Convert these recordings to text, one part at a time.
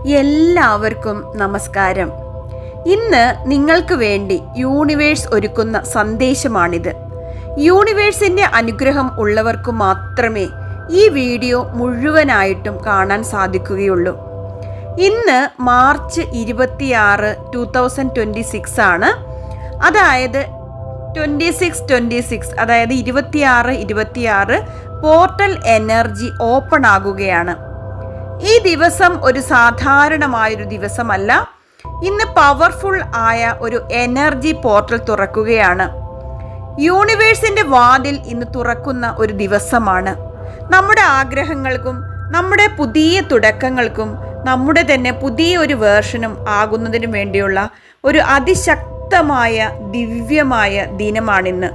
എല്ലാവർക്കും നമസ്കാരം. ഇന്ന് നിങ്ങൾക്ക് വേണ്ടി യൂണിവേഴ്സ് ഒരുക്കുന്ന സന്ദേശമാണിത്. യൂണിവേഴ്സിന്റെ അനുഗ്രഹം ഉള്ളവർക്ക് മാത്രമേ ഈ വീഡിയോ മുഴുവനായിട്ടും കാണാൻ സാധിക്കുകയുള്ളൂ. ഇന്ന് മാർച്ച് 26, 2026 ആണ്. അതായത് 26 അതായത് 26 പോർട്ടൽ എനർജി ഓപ്പൺ ആകുകയാണ്. ഈ ദിവസം ഒരു സാധാരണമായൊരു ദിവസമല്ല. ഇന്ന് പവർഫുൾ ആയ ഒരു എനർജി പോർട്ടൽ തുറക്കുകയാണ്. യൂണിവേഴ്സിന്റെ വാതിൽ ഇന്ന് തുറക്കുന്ന ഒരു ദിവസമാണ്. നമ്മുടെ ആഗ്രഹങ്ങൾക്കും നമ്മുടെ പുതിയ തുടക്കങ്ങൾക്കും നമ്മുടെ തന്നെ പുതിയ ഒരു വേർഷനും ആകുന്നതിനും വേണ്ടിയുള്ള ഒരു അതിശക്തമായ ദിവ്യമായ ദിനമാണിന്ന്.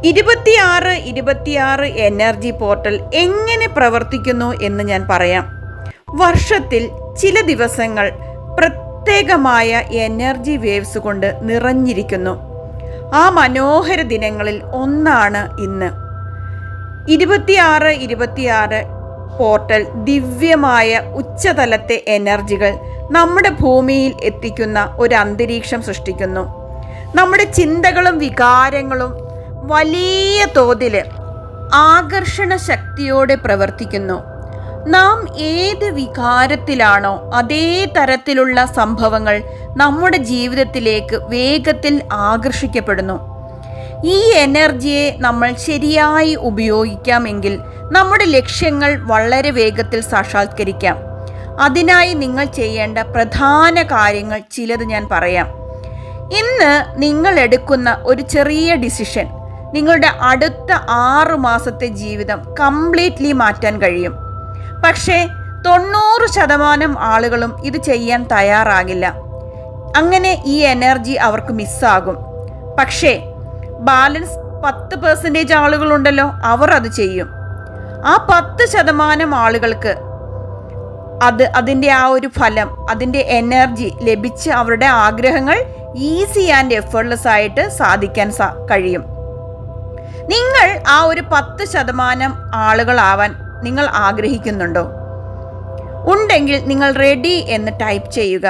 26 എനർജി പോർട്ടൽ എങ്ങനെ പ്രവർത്തിക്കുന്നു എന്ന് ഞാൻ പറയാം. വർഷത്തിൽ ചില ദിവസങ്ങൾ പ്രത്യേകമായ എനർജി വേവ്സ് കൊണ്ട് നിറഞ്ഞിരിക്കുന്നു. ആ മനോഹര ദിനങ്ങളിൽ ഒന്നാണ് ഇന്ന്. 26 പോർട്ടൽ ദിവ്യമായ ഉച്ചതലത്തെ എനർജികൾ നമ്മുടെ ഭൂമിയിൽ എത്തിക്കുന്ന ഒരു അന്തരീക്ഷം സൃഷ്ടിക്കുന്നു. നമ്മുടെ ചിന്തകളും വികാരങ്ങളും വലിയ തോതിൽ ആകർഷണ ശക്തിയോടെ പ്രവർത്തിക്കുന്നു. നാം ഏത് വികാരത്തിലാണോ അതേ തരത്തിലുള്ള സംഭവങ്ങൾ നമ്മുടെ ജീവിതത്തിലേക്ക് വേഗത്തിൽ ആകർഷിക്കപ്പെടുന്നു. ഈ എനർജിയെ നമ്മൾ ശരിയായി ഉപയോഗിക്കാമെങ്കിൽ നമ്മുടെ ലക്ഷ്യങ്ങൾ വളരെ വേഗത്തിൽ സാക്ഷാത്കരിക്കാം. അതിനായി നിങ്ങൾ ചെയ്യേണ്ട പ്രധാന കാര്യങ്ങൾ ചിലത് ഞാൻ പറയാം. ഇന്ന് നിങ്ങൾ എടുക്കുന്ന ഒരു ചെറിയ ഡിസിഷൻ നിങ്ങളുടെ അടുത്ത 6 മാസത്തെ ജീവിതം കംപ്ലീറ്റ്ലി മാറ്റാൻ കഴിയും. പക്ഷേ 90% ആളുകളും ഇത് ചെയ്യാൻ തയ്യാറാകില്ല. അങ്ങനെ ഈ എനർജി അവർക്ക് മിസ്സാകും. പക്ഷേ ബാലൻസ് 10% ആളുകളുണ്ടല്ലോ, അവർ അത് ചെയ്യും. ആ 10% ആളുകൾക്ക് അതിൻ്റെ ആ ഒരു ഫലം, അതിൻ്റെ എനർജി ലഭിച്ച് അവരുടെ ആഗ്രഹങ്ങൾ ഈസി ആൻഡ് എഫേർട്ട്ലെസ് ആയിട്ട് സാധിക്കാൻ കഴിയും. നിങ്ങൾ ആ ഒരു 10% ആളുകളാവാൻ നിങ്ങൾ ആഗ്രഹിക്കുന്നുണ്ടോ? ഉണ്ടെങ്കിൽ നിങ്ങൾ റെഡി എന്ന് ടൈപ്പ് ചെയ്യുക.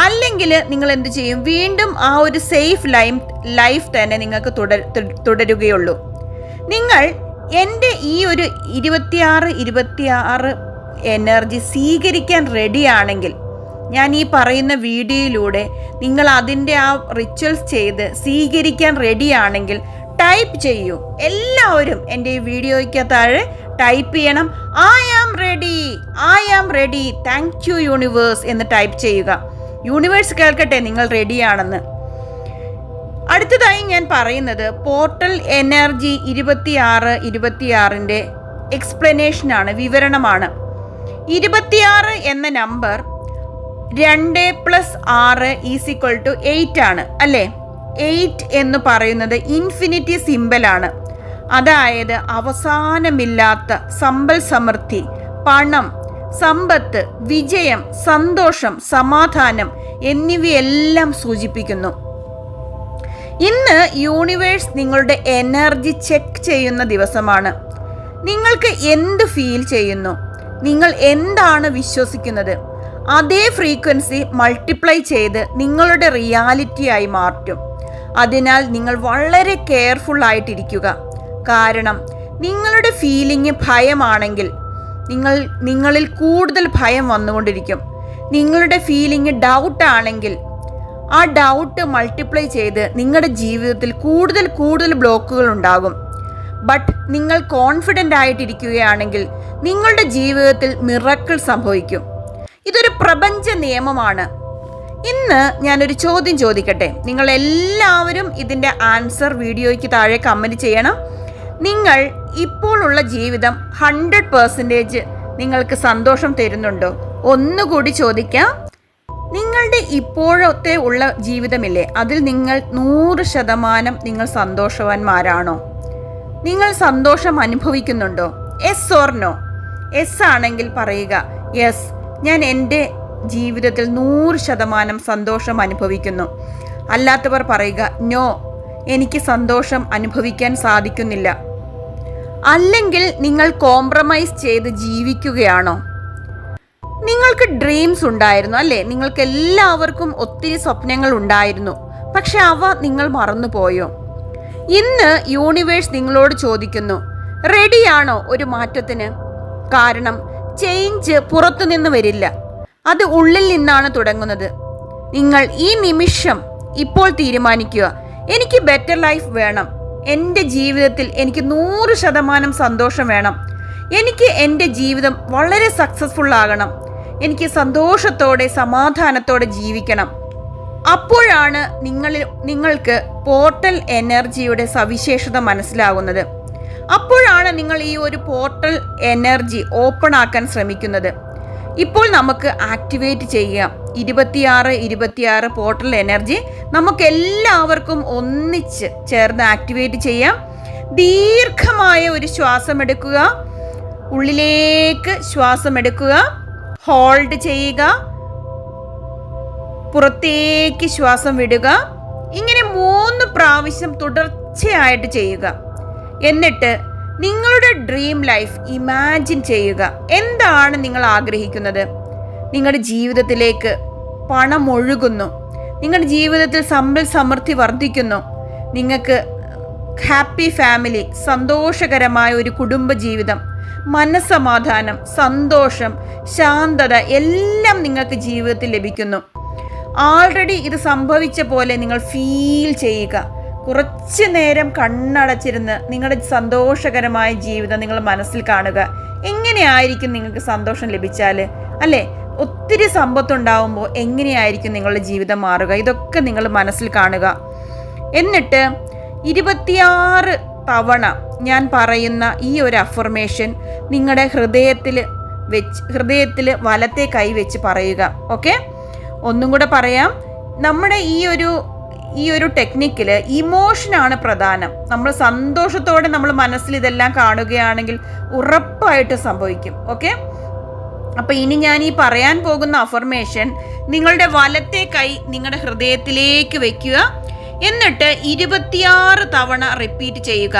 അല്ലെങ്കിൽ നിങ്ങൾ എന്ത് ചെയ്യും? വീണ്ടും ആ ഒരു സേഫ് ലൈഫ് തന്നെ നിങ്ങൾക്ക് തുടരുകയുള്ളൂ. നിങ്ങൾ എൻ്റെ ഈ ഒരു 26 എനർജി സ്വീകരിക്കാൻ റെഡിയാണെങ്കിൽ ഞാൻ ഈ പറയുന്ന വീഡിയോയിലൂടെ നിങ്ങൾ അതിൻ്റെ ആ റിച്വൽസ് ചെയ്ത് സ്വീകരിക്കാൻ റെഡിയാണെങ്കിൽ ടൈപ്പ് ചെയ്യൂ. എല്ലാവരും എൻ്റെ ഈ വീഡിയോയ്ക്ക് താഴെ ടൈപ്പ് ചെയ്യണം. I am ready, thank you universe എന്ന് ടൈപ്പ് ചെയ്യുക. യൂണിവേഴ്സ് കേൾക്കട്ടെ നിങ്ങൾ റെഡിയാണെന്ന്. അടുത്തതായി ഞാൻ പറയുന്നത് പോർട്ടൽ എനർജി 26 എക്സ്പ്ലനേഷനാണ്, വിവരണമാണ്. 26 എന്ന നമ്പർ 2 + 6 = 8 ആണ് അല്ലേ? 8 എന്ന് പറയുന്നത് ഇൻഫിനിറ്റി സിംബലാണ്. അതായത് അവസാനമില്ലാത്ത സമ്പൽ സമൃദ്ധി, പണം, സമ്പത്ത്, വിജയം, സന്തോഷം, സമാധാനം എന്നിവയെല്ലാം സൂചിപ്പിക്കുന്നു. ഇന്ന് യൂണിവേഴ്സ് നിങ്ങളുടെ എനർജി ചെക്ക് ചെയ്യുന്ന ദിവസമാണ്. നിങ്ങൾക്ക് എന്ത് ഫീൽ ചെയ്യുന്നു, നിങ്ങൾ എന്താണ് വിശ്വസിക്കുന്നത്, അതേ ഫ്രീക്വൻസി മൾട്ടിപ്ലൈ ചെയ്ത് നിങ്ങളുടെ റിയാലിറ്റിയായി മാറ്റും. അതിനാൽ നിങ്ങൾ വളരെ കെയർഫുൾ ആയിട്ടിരിക്കുക. കാരണം നിങ്ങളുടെ ഫീലിംഗ് ഭയമാണെങ്കിൽ നിങ്ങളിൽ കൂടുതൽ ഭയം വന്നുകൊണ്ടിരിക്കും. നിങ്ങളുടെ ഫീലിംഗ് ഡൗട്ട് ആണെങ്കിൽ ആ ഡൗട്ട് മൾട്ടിപ്ലൈ ചെയ്ത് നിങ്ങളുടെ ജീവിതത്തിൽ കൂടുതൽ ബ്ലോക്കുകൾ ഉണ്ടാകും. ബട്ട് നിങ്ങൾ കോൺഫിഡൻ്റ് ആയിട്ടിരിക്കുകയാണെങ്കിൽ നിങ്ങളുടെ ജീവിതത്തിൽ മിറക്കിൾ സംഭവിക്കും. ഇതൊരു പ്രപഞ്ച നിയമമാണ്. ഇന്ന് ഞാനൊരു ചോദ്യം ചോദിക്കട്ടെ. നിങ്ങൾ എല്ലാവരും ഇതിൻ്റെ ആൻസർ വീഡിയോയ്ക്ക് താഴെ കമൻറ്റ് ചെയ്യണം. നിങ്ങൾ ഇപ്പോഴുള്ള ജീവിതം 100% നിങ്ങൾക്ക് സന്തോഷം തരുന്നുണ്ടോ? ഒന്നുകൂടി ചോദിക്കാം. നിങ്ങളുടെ ഇപ്പോഴത്തെ ഉള്ള ജീവിതമില്ലേ, അതിൽ നിങ്ങൾ 100% നിങ്ങൾ സന്തോഷവാന്മാരാണോ? നിങ്ങൾ സന്തോഷം അനുഭവിക്കുന്നുണ്ടോ? Yes or no? യെസ് ആണെങ്കിൽ പറയുക, യെസ്, ഞാൻ എൻ്റെ ജീവിതത്തിൽ 100% സന്തോഷം അനുഭവിക്കുന്നു. അല്ലാത്തവർ പറയുക, നോ, എനിക്ക് സന്തോഷം അനുഭവിക്കാൻ സാധിക്കുന്നില്ല. അല്ലെങ്കിൽ നിങ്ങൾ കോംപ്രമൈസ് ചെയ്ത് ജീവിക്കുകയാണോ? നിങ്ങൾക്ക് ഡ്രീംസ് ഉണ്ടായിരുന്നു അല്ലേ? നിങ്ങൾക്ക് എല്ലാവർക്കും ഒത്തിരി സ്വപ്നങ്ങൾ ഉണ്ടായിരുന്നു. പക്ഷെ അവ നിങ്ങൾ മറന്നുപോയോ? ഇന്ന് യൂണിവേഴ്സ് നിങ്ങളോട് ചോദിക്കുന്നു, റെഡിയാണോ ഒരു മാറ്റത്തിന്? കാരണം ചേഞ്ച് പുറത്തുനിന്ന് വരില്ല, അത് ഉള്ളിൽ നിന്നാണ് തുടങ്ങുന്നത്. നിങ്ങൾ ഈ നിമിഷം ഇപ്പോൾ തീരുമാനിക്കുക, എനിക്ക് ബെറ്റർ ലൈഫ് വേണം, എൻ്റെ ജീവിതത്തിൽ എനിക്ക് 100% സന്തോഷം വേണം, എനിക്ക് എൻ്റെ ജീവിതം വളരെ സക്സസ്ഫുൾ ആകണം, എനിക്ക് സന്തോഷത്തോടെ സമാധാനത്തോടെ ജീവിക്കണം. അപ്പോഴാണ് നിങ്ങൾക്ക് പോർട്ടൽ എനർജിയുടെ സവിശേഷത മനസ്സിലാകുന്നത്. അപ്പോഴാണ് നിങ്ങൾ ഈ ഒരു പോർട്ടൽ എനർജി ഓപ്പൺ ആക്കാൻ ശ്രമിക്കുന്നത്. ഇപ്പോൾ നമുക്ക് ആക്ടിവേറ്റ് ചെയ്യാം 26 പോർട്ടൽ എനർജി. നമുക്ക് എല്ലാവർക്കും ഒന്നിച്ച് ചേർന്ന് ആക്ടിവേറ്റ് ചെയ്യാം. ദീർഘമായ ഒരു ശ്വാസം എടുക്കുക, ഉള്ളിലേക്ക് ശ്വാസം എടുക്കുക, ഹോൾഡ് ചെയ്യുക, പുറത്തേക്ക് ശ്വാസം വിടുക. ഇങ്ങനെ 3 പ്രാവശ്യം തുടർച്ചയായിട്ട് ചെയ്യുക. എന്നിട്ട് നിങ്ങളുടെ ഡ്രീം ലൈഫ് ഇമാജിൻ ചെയ്യുക. എന്താണ് നിങ്ങൾ ആഗ്രഹിക്കുന്നത്? നിങ്ങളുടെ ജീവിതത്തിലേക്ക് പണം ഒഴുകുന്നു, നിങ്ങളുടെ ജീവിതത്തിൽ സമ്പൽ സമൃദ്ധി വർദ്ധിക്കുന്നു, നിങ്ങൾക്ക് ഹാപ്പി ഫാമിലി, സന്തോഷകരമായ ഒരു കുടുംബ ജീവിതം, മനസ്സമാധാനം, സന്തോഷം, ശാന്തത എല്ലാം നിങ്ങൾക്ക് ജീവിതത്തിൽ ലഭിക്കുന്നു. ആൾറെഡി ഇത് സംഭവിച്ച പോലെ നിങ്ങൾ ഫീൽ ചെയ്യുക. കുറച്ച് നേരം കണ്ണടച്ചിരുന്ന് നിങ്ങളുടെ സന്തോഷകരമായ ജീവിതം നിങ്ങൾ മനസ്സിൽ കാണുക. എങ്ങനെയായിരിക്കും നിങ്ങൾക്ക് സന്തോഷം ലഭിച്ചാൽ അല്ലേ? ഒത്തിരി സമ്പത്തുണ്ടാവുമ്പോൾ എങ്ങനെയായിരിക്കും നിങ്ങളുടെ ജീവിതം മാറുക? ഇതൊക്കെ നിങ്ങൾ മനസ്സിൽ കാണുക. എന്നിട്ട് 26 തവണ ഞാൻ പറയുന്ന ഈ ഒരു അഫർമേഷൻ നിങ്ങളുടെ ഹൃദയത്തിൽ വലത്തെ കൈ വെച്ച് പറയുക. ഓക്കെ, ഒന്നും കൂടെ പറയാം. നമ്മുടെ ഈ ഒരു ടെക്നിക്കിൽ ഇമോഷനാണ് പ്രധാനം. നമ്മൾ സന്തോഷത്തോടെ നമ്മൾ മനസ്സിൽ ഇതെല്ലാം കാണുകയാണെങ്കിൽ ഉറപ്പായിട്ട് സംഭവിക്കും. ഓക്കെ, അപ്പോൾ ഇനി ഞാൻ ഈ പറയാൻ പോകുന്ന അഫർമേഷൻ നിങ്ങളുടെ വലത്തെ കൈ നിങ്ങളുടെ ഹൃദയത്തിലേക്ക് വെക്കുക. എന്നിട്ട് 26 തവണ റിപ്പീറ്റ് ചെയ്യുക.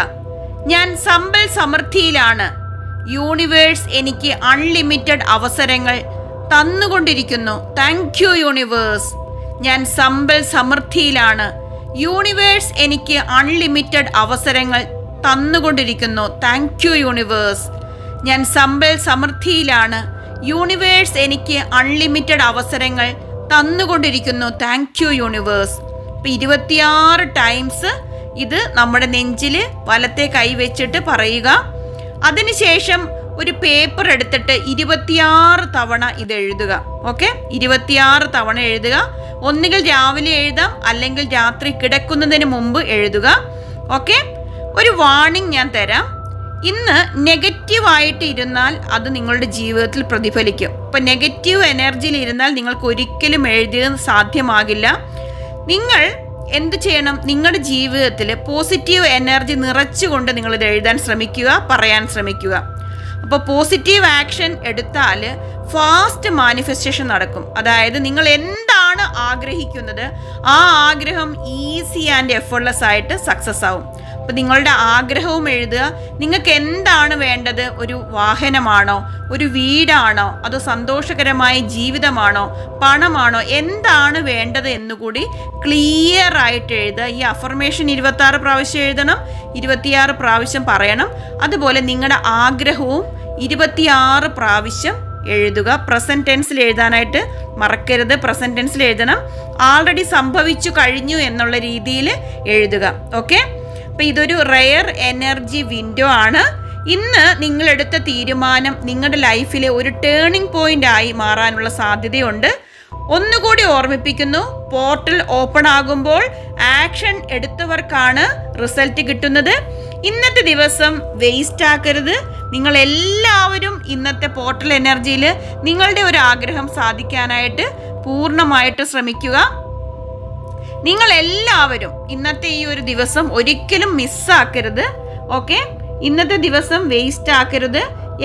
ഞാൻ സമ്പൽ സമൃദ്ധിയിലാണ്, യൂണിവേഴ്സ് എനിക്ക് അൺലിമിറ്റഡ് അവസരങ്ങൾ തന്നുകൊണ്ടിരിക്കുന്നു, താങ്ക് യു യൂണിവേഴ്സ്. ഞാൻ സമ്പൽ സമൃദ്ധിയിലാണ്, യൂണിവേഴ്സ് എനിക്ക് അൺലിമിറ്റഡ് അവസരങ്ങൾ തന്നുകൊണ്ടിരിക്കുന്നു, താങ്ക് യു യൂണിവേഴ്സ്. ഞാൻ സമ്പൽ സമൃദ്ധിയിലാണ്, യൂണിവേഴ്സ് എനിക്ക് അൺലിമിറ്റഡ് അവസരങ്ങൾ തന്നുകൊണ്ടിരിക്കുന്നു, താങ്ക് യു യൂണിവേഴ്സ്. ഇപ്പം 26 ടൈംസ് ഇത് നമ്മുടെ നെഞ്ചിൽ വലത്തെ കൈ വെച്ചിട്ട് പറയുക. അതിനുശേഷം ഒരു പേപ്പർ എടുത്തിട്ട് 26 തവണ ഇത് എഴുതുക. ഓക്കെ, 26 തവണ എഴുതുക. ഒന്നുകിൽ രാവിലെ എഴുതാം, അല്ലെങ്കിൽ രാത്രി കിടക്കുന്നതിന് മുമ്പ് എഴുതുക. ഓക്കെ, ഒരു വാർണിംഗ് ഞാൻ തരാം. ഇന്ന് നെഗറ്റീവായിട്ട് ഇരുന്നാൽ അത് നിങ്ങളുടെ ജീവിതത്തിൽ പ്രതിഫലിക്കും. ഇപ്പം നെഗറ്റീവ് എനർജിയിൽ ഇരുന്നാൽ നിങ്ങൾക്ക് ഒരിക്കലും എഴുതിയത് സാധ്യമാകില്ല. നിങ്ങൾ എന്ത് ചെയ്യണം? നിങ്ങളുടെ ജീവിതത്തിൽ പോസിറ്റീവ് എനർജി നിറച്ചുകൊണ്ട് നിങ്ങളിത് എഴുതാൻ ശ്രമിക്കുക, പറയാൻ ശ്രമിക്കുക. അപ്പോൾ പോസിറ്റീവ് ആക്ഷൻ എടുത്താൽ ഫാസ്റ്റ് മാനിഫെസ്റ്റേഷൻ നടക്കും. അതായത് നിങ്ങൾ എന്താണ് ആഗ്രഹിക്കുന്നത് ആ ആഗ്രഹം ഈസി ആൻഡ് എഫർട്ട്ലെസ് ആയിട്ട് സക്സസ് ആവും. അപ്പോൾ നിങ്ങളുടെ ആഗ്രഹവും എഴുതുക. നിങ്ങൾക്ക് എന്താണ് വേണ്ടത്? ഒരു വാഹനമാണോ, ഒരു വീടാണോ, അതോ സന്തോഷകരമായ ജീവിതമാണോ, പണമാണോ, എന്താണ് വേണ്ടത് എന്നുകൂടി ക്ലിയർ ആയിട്ട് എഴുതുക. ഈ അഫർമേഷൻ 26 പ്രാവശ്യം എഴുതണം, 26 പ്രാവശ്യം പറയണം. അതുപോലെ നിങ്ങളുടെ ആഗ്രഹവും 26 പ്രാവശ്യം എഴുതുക. പ്രസന്റ് ടെൻസിൽ എഴുതാനായിട്ട് മറക്കരുത്. പ്രസന്റ് ടെൻസിൽ എഴുതണം. ആൾറെഡി സംഭവിച്ചു കഴിഞ്ഞു എന്നുള്ള രീതിയിൽ എഴുതുക. ഓക്കെ, അപ്പോൾ ഇതൊരു റെയർ എനർജി വിൻഡോ ആണ്. ഇന്ന് നിങ്ങളെടുത്ത തീരുമാനം നിങ്ങളുടെ ലൈഫിലെ ഒരു ടേണിംഗ് പോയിന്റ് ആയി മാറാനുള്ള സാധ്യതയുണ്ട്. ഒന്നുകൂടി ഓർമ്മിപ്പിക്കുന്നു, പോർട്ടൽ ഓപ്പൺ ആകുമ്പോൾ ആക്ഷൻ എടുത്തവർക്കാണ് റിസൾട്ട് കിട്ടുന്നത്. ഇന്നത്തെ ദിവസം വേസ്റ്റ് ആക്കരുത്. നിങ്ങൾ എല്ലാവരും ഇന്നത്തെ പോർട്ടൽ എനർജിയിൽ നിങ്ങളുടെ ഒരു ആഗ്രഹം സാധിക്കാനായിട്ട് പൂർണ്ണമായിട്ട് ശ്രമിക്കുക. നിങ്ങൾ എല്ലാവരും ഇന്നത്തെ ഈ ഒരു ദിവസം ഒരിക്കലും മിസ്സാക്കരുത്. ഓക്കെ, ഇന്നത്തെ ദിവസം വേസ്റ്റ് ആക്കരുത്.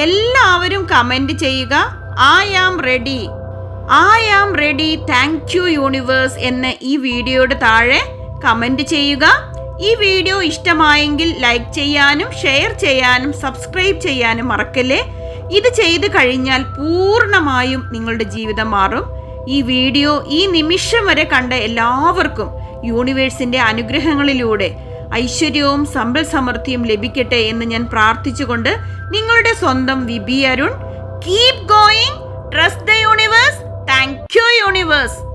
എല്ലാവരും കമൻറ്റ് ചെയ്യുക, I am ready, I am ready, thank you universe എന്ന് ഈ വീഡിയോയുടെ താഴെ കമൻറ്റ് ചെയ്യുക. ഈ വീഡിയോ ഇഷ്ടമായെങ്കിൽ ലൈക്ക് ചെയ്യാനും ഷെയർ ചെയ്യാനും സബ്സ്ക്രൈബ് ചെയ്യാനും മറക്കല്ലേ. ഇത് ചെയ്തു കഴിഞ്ഞാൽ പൂർണ്ണമായും നിങ്ങളുടെ ജീവിതം മാറും. ഈ വീഡിയോ ഈ നിമിഷം വരെ കണ്ട എല്ലാവർക്കും യൂണിവേഴ്സിന്റെ അനുഗ്രഹങ്ങളിലൂടെ ഐശ്വര്യവും സമ്പൽ സമൃദ്ധിയും ലഭിക്കട്ടെ എന്ന് ഞാൻ പ്രാർത്ഥിച്ചുകൊണ്ട് നിങ്ങളുടെ സ്വന്തം VB Arun. Keep going, trust the universe. Thank you universe.